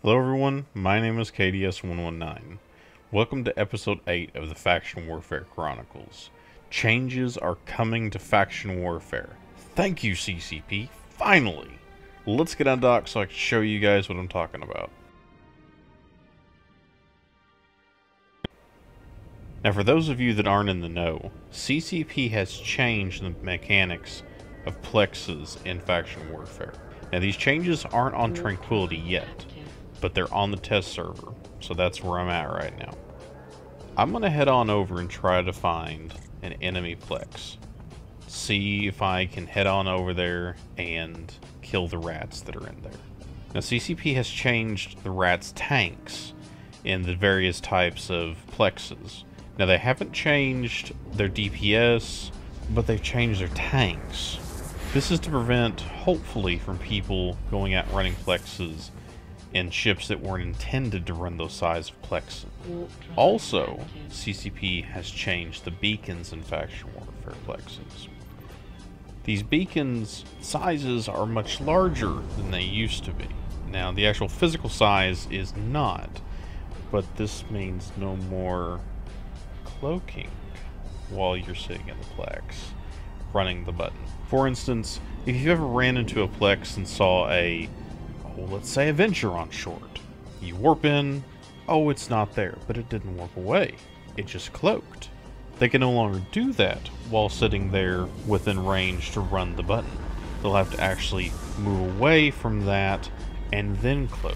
Hello everyone, my name is KDS119. Welcome to episode 8 of the Faction Warfare Chronicles. Changes are coming to Faction Warfare. Thank you, CCP, finally! Let's get on dock so I can show you guys what I'm talking about. Now for those of you that aren't in the know, CCP has changed the mechanics of plexes in Faction Warfare. Now these changes aren't on Tranquility yet, but they're on the test server, so that's where I'm at right now. I'm gonna head on over and try to find an enemy plex. See if I can head on over there and kill the rats that are in there. Now CCP has changed the rats' tanks in the various types of plexes. Now they haven't changed their DPS, but they've changed their tanks. This is to prevent, hopefully, from people going out running plexes in ships that weren't intended to run those size of plexes. Also, CCP has changed the beacons in Faction Warfare plexes. These beacons sizes are much larger than they used to be. Now, the actual physical size is not, but this means no more cloaking while you're sitting in the plex, running the button. For instance, if you've ever ran into a plex and saw let's say a Venture on short. You warp in, oh, it's not there, but it didn't warp away. It just cloaked. They can no longer do that while sitting there within range to run the button. They'll have to actually move away from that and then cloak.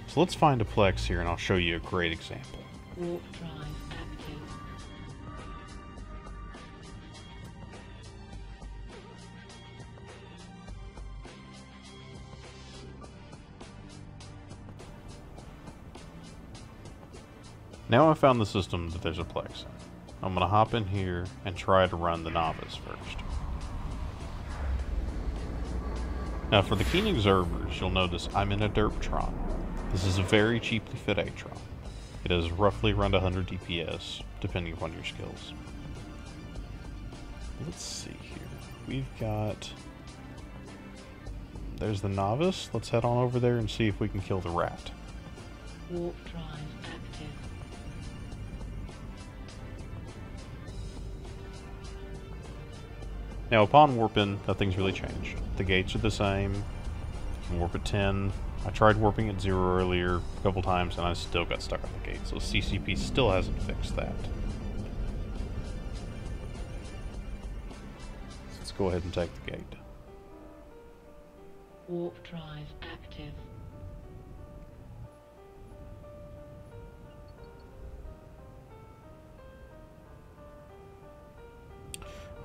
So let's find a plex here and I'll show you a great example. Warp drive active. Now I found the system that there's a plex in. I'm going to hop in here and try to run the novice first. Now for the keen observers, you'll notice I'm in a Derptron. This is a very cheaply fit Atron. It is roughly around 100 DPS, depending upon your skills. Let's see here. We've got... There's the novice. Let's head on over there and see if we can kill the rat. Warp drive active. Now upon warping, nothing's really changed. The gates are the same. You can warp at 10. I tried warping at 0 earlier a couple times and I still got stuck on the gate, so CCP still hasn't fixed that. Let's go ahead and take the gate. Warp drive active.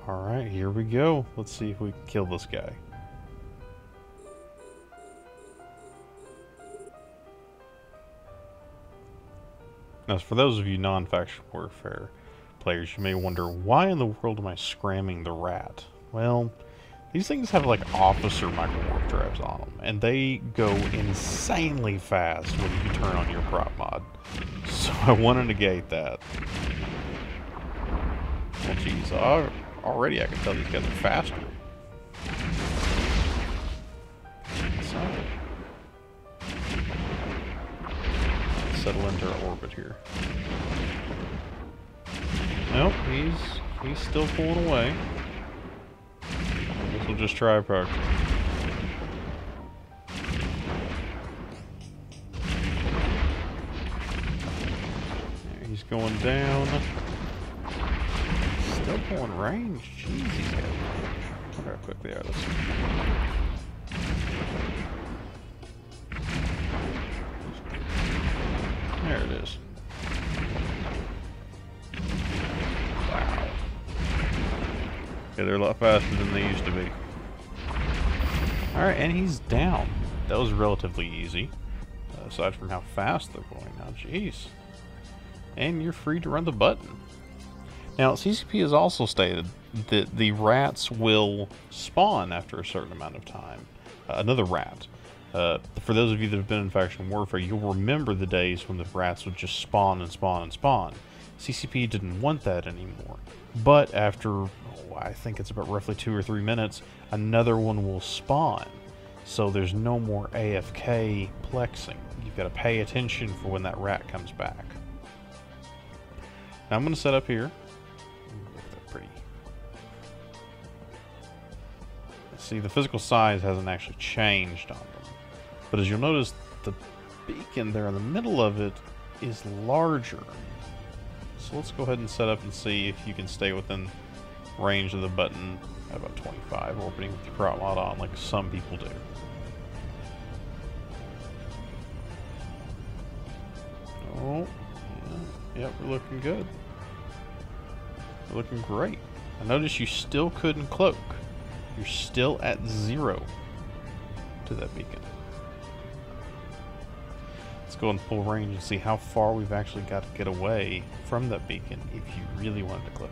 Alright, here we go. Let's see if we can kill this guy. Now, for those of you non-Faction Warfare players, you may wonder, why in the world am I scramming the rat? Well, these things have like officer micro-warp drives on them, and they go insanely fast when you turn on your prop mod. So I want to negate that. Well, geez, already I can tell these guys are faster. So, settle into our orbit here. Nope, he's still pulling away. Guess we'll just try approaching. He's going down. Still pulling range. Jeez, these guys. I wonder how quick they are. Let's see. There it is. Wow. Yeah, they're a lot faster than they used to be. Alright, and he's down. That was relatively easy. Aside from how fast they're going now. Jeez. And you're free to run the button. Now, CCP has also stated that the rats will spawn after a certain amount of time. Another rat. For those of you that have been in Faction Warfare, you'll remember the days when the rats would just spawn and spawn and spawn. CCP didn't want that anymore. But after, I think it's about roughly 2 or 3 minutes, another one will spawn. So there's no more AFK plexing. You've got to pay attention for when that rat comes back. Now I'm going to set up here. Look at that pretty. See, the physical size hasn't actually changed on them. But as you'll notice, the beacon there in the middle of it is larger. So let's go ahead and set up and see if you can stay within range of the button at about 25, orbiting with your prop mod on like some people do. Oh, yeah, yep, we're looking good. We're looking great. I notice you still couldn't cloak. You're still at 0 to that beacon. Let's go and pull range and see how far we've actually got to get away from that beacon if you really wanted to cloak.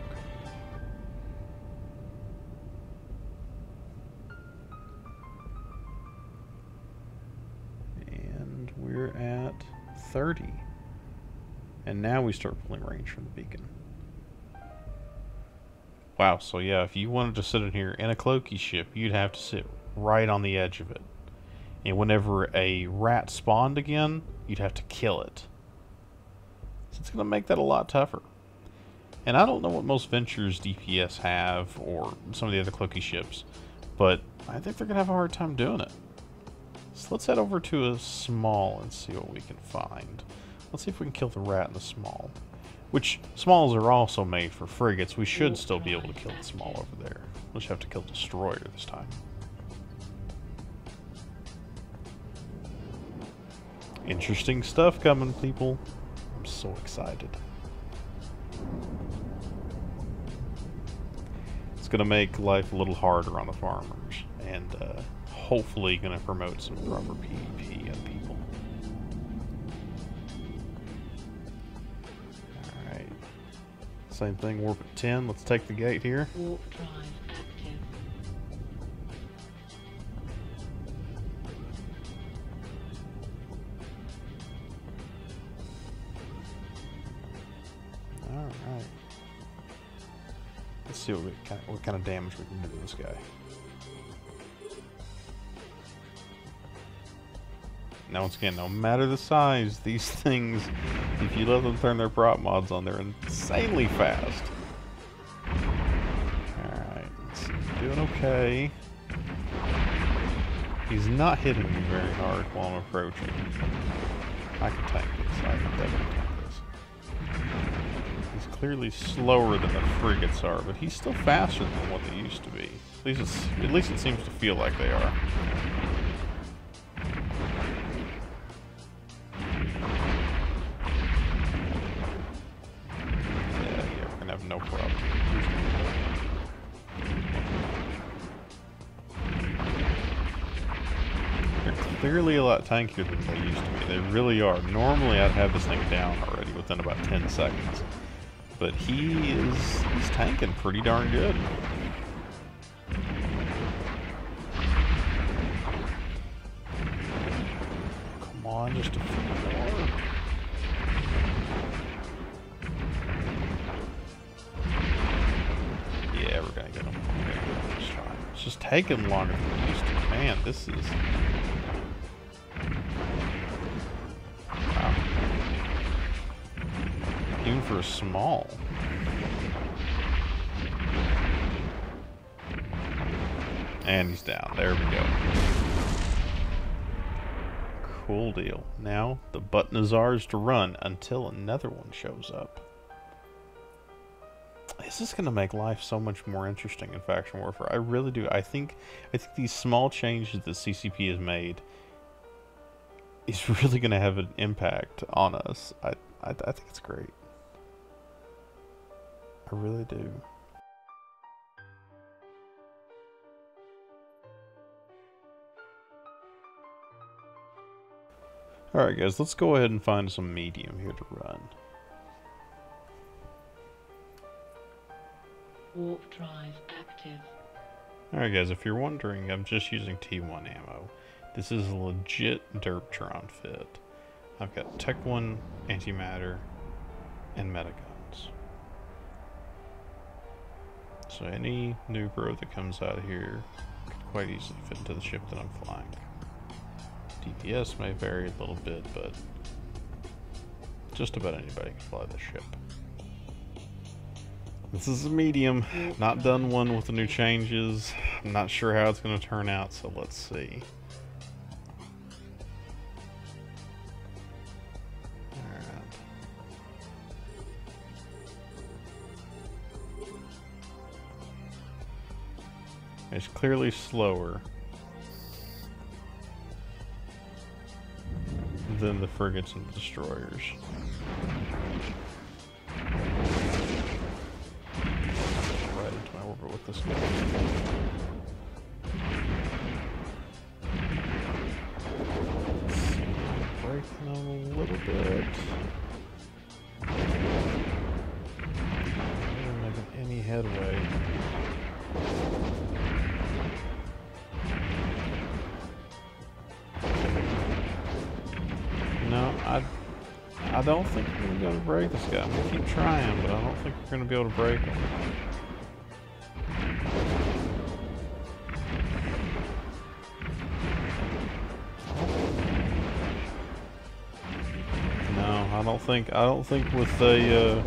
And we're at 30. And now we start pulling range from the beacon. Wow, so yeah, if you wanted to sit in here in a cloaky ship, you'd have to sit right on the edge of it. And whenever a rat spawned again, you'd have to kill it. So it's going to make that a lot tougher. And I don't know what most Ventures DPS have, or some of the other cloaky ships, but I think they're going to have a hard time doing it. So let's head over to a small and see what we can find. Let's see if we can kill the rat in the small. Which, smalls are also made for frigates. We should still be able to kill the small over there. We'll just have to kill Destroyer this time. Interesting stuff coming, people. I'm so excited. It's going to make life a little harder on the farmers. And hopefully going to promote some proper PvP on people. Same thing, warp at 10. Let's take the gate here. Warp drive active. Alright. Let's see what kind of damage we can do to this guy. Now once again, no matter the size, these things, if you let them turn their prop mods on, they're insanely fast. Alright, doing okay. He's not hitting me very hard while I'm approaching. I can tank this, I can definitely tank this. He's clearly slower than the frigates are, but he's still faster than what they used to be. At least it seems to feel like they are. No problem. They're clearly a lot tankier than they used to be. They really are. Normally I'd have this thing down already within about 10 seconds. But he's tanking pretty darn good. Come on, just a few more. Yeah, we're gonna get him. This time. It's just taking longer than it used to. Man, this is... Wow. Even for a small. And he's down. There we go. Cool deal. Now, the button is ours to run until another one shows up. This is going to make life so much more interesting in Faction Warfare. I really do. I think these small changes that CCP has made is really going to have an impact on us. I think it's great. I really do. Alright guys, let's go ahead and find some medium here to run. Warp drive active. Alright guys, if you're wondering, I'm just using T1 ammo. This is a legit Derptron fit. I've got Tech 1, Antimatter, and Metaguns. So any new bro that comes out of here could quite easily fit into the ship that I'm flying. DPS may vary a little bit, but just about anybody can fly this ship. This is a medium, not done one with the new changes. I'm not sure how it's going to turn out, so let's see. Alright. It's clearly slower than the frigates and destroyers. Right into my orbit with this guy. Let's see, breaking them a little bit. Not making any headway. No, I don't think we're going to be able to break this guy. I'm going to keep trying, but I don't think we're going to be able to break him. No, I don't think with a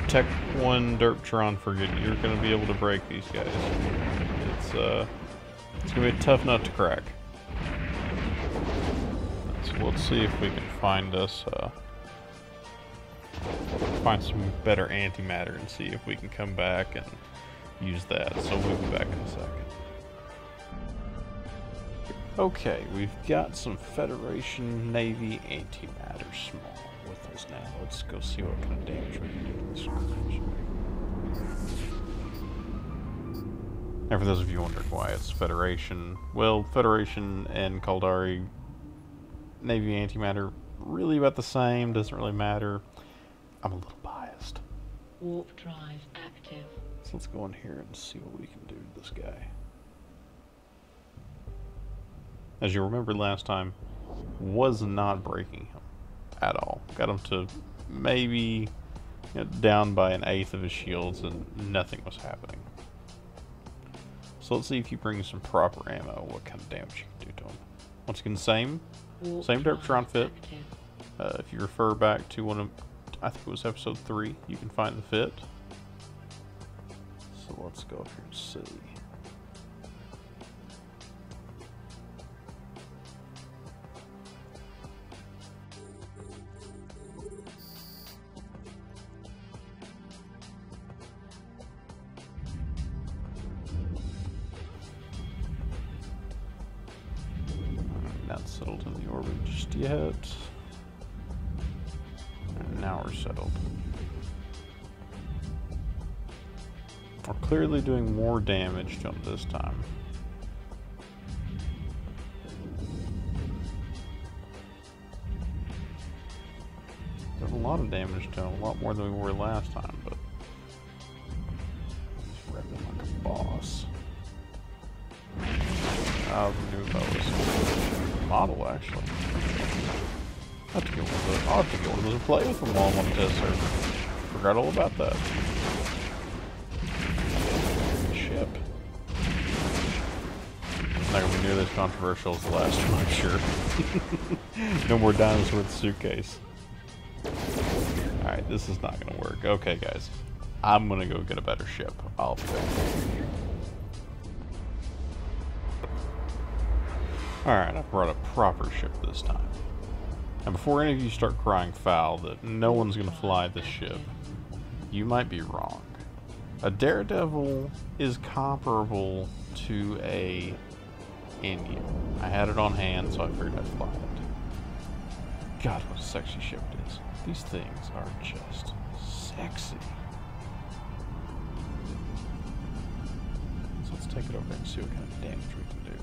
Tech 1 Derptron frigate you're going to be able to break these guys. It's going to be a tough nut to crack. So let's see if we can find some better antimatter and see if we can come back and use that. So we'll be back in a second. Okay, we've got some Federation Navy antimatter small with us now. Let's go see what kind of damage we can do to this cruiser. And for those of you wondering why it's Federation, well, Federation and Caldari Navy antimatter really about the same, doesn't really matter. I'm a little biased. Warp drive active. So let's go in here and see what we can do to this guy. As you remember last time, was not breaking him at all. Got him to maybe down by 1/8 of his shields and nothing was happening. So let's see if you bring some proper ammo, what kind of damage you can do to him. Once again, same Derptron fit. If you refer back to one of, I think it was episode 3, you can find the fit. So let's go up here and see. Not settled in the orbit just yet. And now we're settled. We're clearly doing more damage to him this time. There's a lot of damage to him, a lot more than we were last time, but he's repping like a boss. I knew that was model, actually. I'll have to get one of those and play with them while I'm on the test server. Forgot all about that. Ship. It's not going to be nearly as controversial as the last one, I'm sure. No more dinosaur with the suitcase. Alright, this is not going to work. Okay, guys. I'm going to go get a better ship. I'll be back. Alright, I brought a proper ship this time. And before any of you start crying foul that no one's going to fly this ship, you might be wrong. A Daredevil is comparable to a India. I had it on hand, so I figured I'd fly it. God, what a sexy ship it is. These things are just sexy. So let's take it over and see what kind of damage we can do.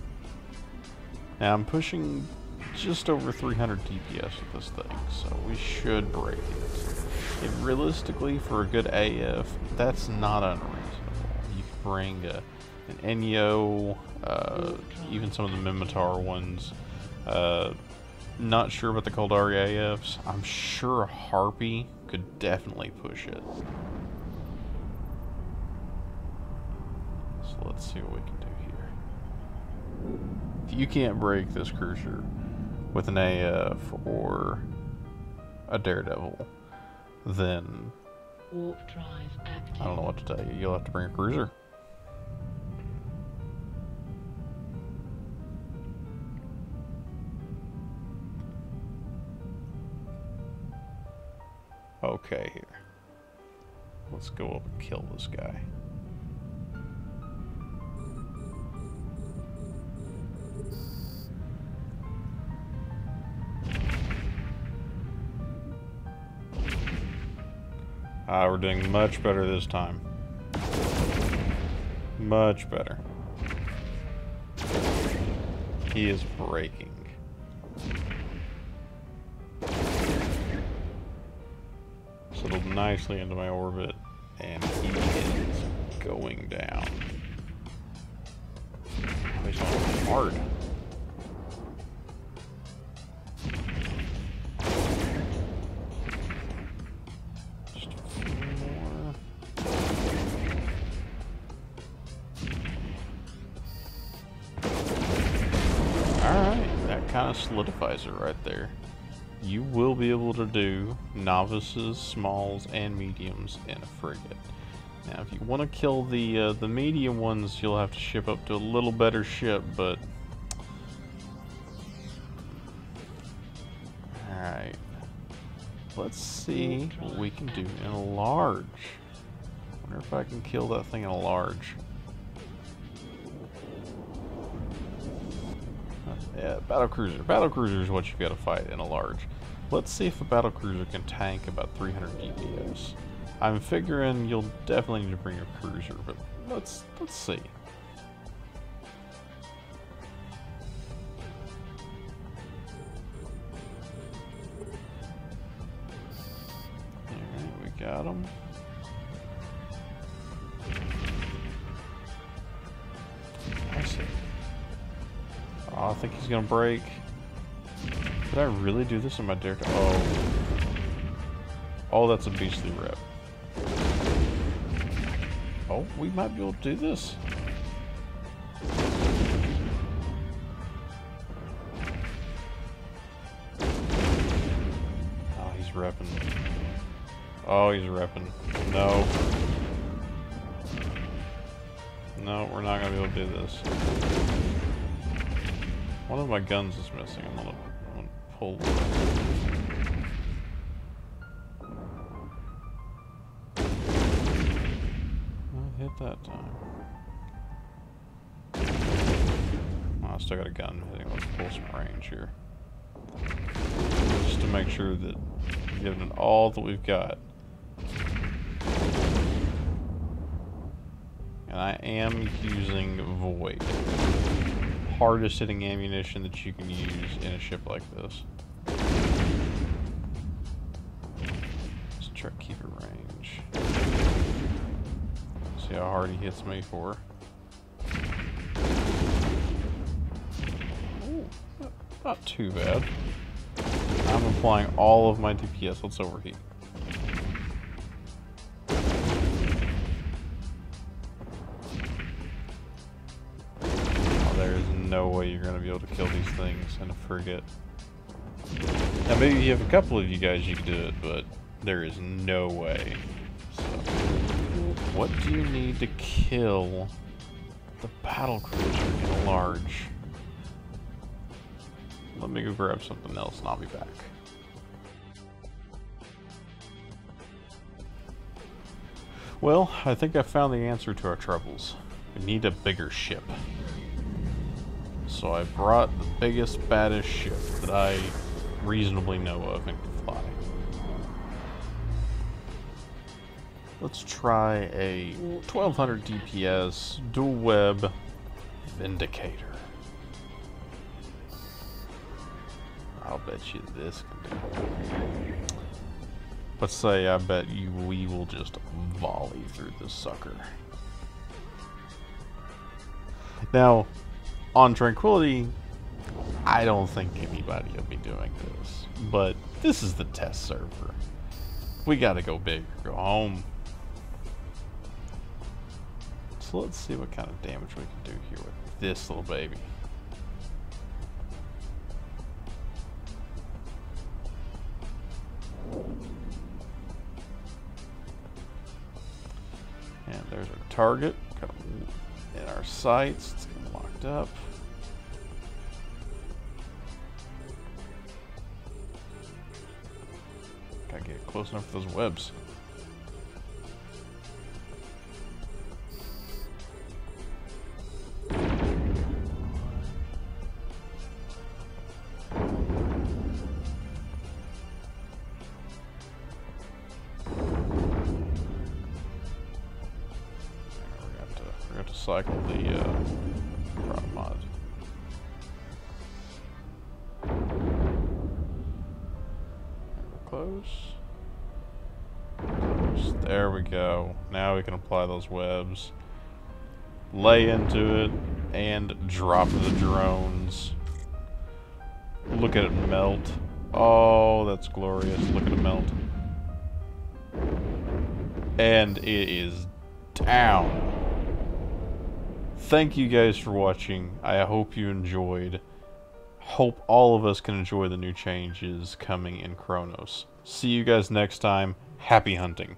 Now I'm pushing just over 300 DPS with this thing, so we should break it. Realistically, for a good AF, that's not unreasonable. You can bring an Enyo, even some of the Mimitar ones. Not sure about the Caldari AFs. I'm sure a Harpy could definitely push it. So let's see what we can do here. you can't break this cruiser with an AF or a Daredevil, then Warp drive active. I don't know what to tell you. You'll have to bring a cruiser. Okay, here. Let's go up and kill this guy. We're doing much better this time. Much better. He is breaking. Settled nicely into my orbit, and he is going down. Oh, he's going hard. Kind of solidifies it right there. You will be able to do novices, smalls, and mediums in a frigate. Now, if you want to kill the medium ones, you'll have to ship up to a little better ship, but alright. Let's see what we can do in a large. Wonder if I can kill that thing in a large. Yeah, battlecruiser. Battlecruiser is what you've got to fight in a large. Let's see if a battlecruiser can tank about 300 DPS. I'm figuring you'll definitely need to bring a cruiser, but let's see. Alright, we got him. I see. Oh, I think he's gonna break. Did I really do this in my dare? Oh, that's a beastly rep. Oh, we might be able to do this. Oh, he's repping. Oh, he's repping. No. No, we're not gonna be able to do this. One of my guns is missing. I'm gonna pull. I hit that time. Oh, I still got a gun hitting. Let's pull some range here. Just to make sure that giving it all that we've got. And I am using Void. Hardest hitting ammunition that you can use in a ship like this. Let's try to keep it range. See how hard he hits me for. Ooh, not too bad. I'm applying all of my DPS. Let's overheat. No way you're going to be able to kill these things in a frigate. Now maybe you have a couple of you guys you can do it, but there is no way. So, what do you need to kill the battlecruiser in a large? Let me go grab something else and I'll be back. Well, I think I found the answer to our troubles. We need a bigger ship. So I brought the biggest, baddest ship that I reasonably know of and can fly. Let's try a 1200 DPS dual web Vindicator. I'll bet you this can do it. Let's say I bet you we will just volley through this sucker. Now, on Tranquility, I don't think anybody will be doing this, but this is the test server. We gotta go big or go home. So let's see what kind of damage we can do here with this little baby. target. Got him in our sights. Let's get him locked up. Gotta get close enough for those webs. We're going to cycle the prop mod. Close. Close. There we go. Now we can apply those webs. Lay into it and drop the drones. Look at it melt. Oh, that's glorious. Look at it melt. And it is down. Thank you guys for watching. I hope you enjoyed. Hope all of us can enjoy the new changes coming in Chronos. See you guys next time. Happy hunting.